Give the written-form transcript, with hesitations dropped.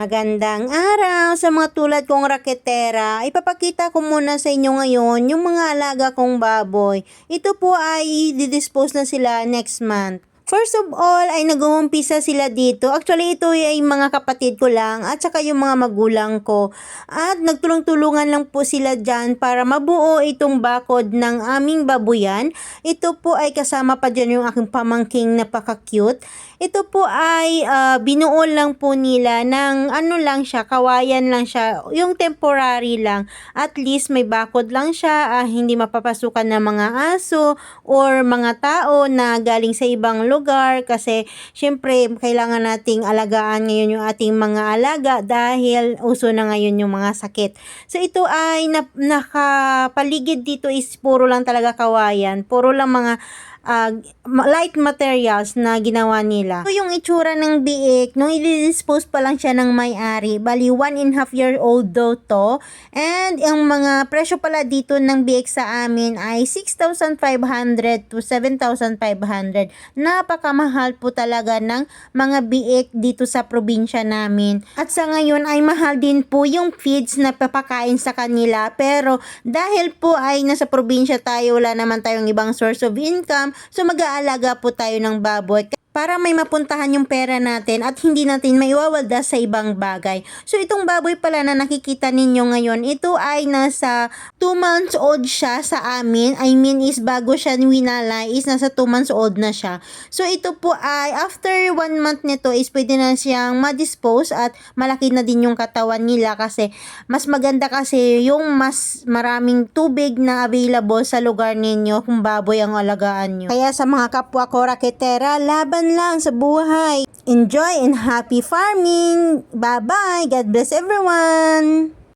Magandang araw sa mga tulad kong raketera. Ipapakita ko muna sa inyo ngayon yung mga alaga kong baboy. Ito po ay didispose na sila next month. First of all ay nag-uumpisa sila dito. Actually ito ay mga kapatid ko lang at saka yung mga magulang ko. At nagtulong-tulungan lang po sila dyan para mabuo itong bakod ng aming babuyan. Ito po ay kasama pa dyan yung aking pamangking napaka-cute. Ito po ay binuo lang po nila ng ano lang siya, kawayan lang siya, yung temporary lang. At least may bakod lang siya, hindi mapapasukan ng mga aso or mga tao na galing sa ibang lugar kasi syempre kailangan nating alagaan ngayon yung ating mga alaga dahil uso na ngayon yung mga sakit. So ito ay nakapaligid dito is puro lang talaga kawayan, puro lang mga light materials na ginawa nila. So, yung itsura ng biik, nung i-dispose pa lang siya ng may-ari, bali 1.5 year old daw to. And yung mga presyo pala dito ng biik sa amin ay 6,500 to 7,500. Napakamahal po talaga ng mga biik dito sa probinsya namin. At sa ngayon ay mahal din po yung feeds na papakain sa kanila. Pero dahil po ay nasa probinsya tayo, wala naman tayong ibang source of income, so mag-aalaga po tayo ng baboy para may mapuntahan yung pera natin at hindi natin maiwawalda sa ibang bagay. So itong baboy pala na nakikita ninyo ngayon, ito ay nasa 2 months old siya sa amin. I mean is bago siya winalay is nasa 2 months old na siya. So ito po ay after 1 month nito is pwede na siyang ma-dispose at malaki na din yung katawan nila kasi mas maganda kasi yung mas maraming tubig na available sa lugar ninyo kung baboy ang alagaan nyo. Kaya sa mga kapwa ko raketera, laban lang sa buhay. Enjoy and happy farming. Bye-bye. God bless everyone.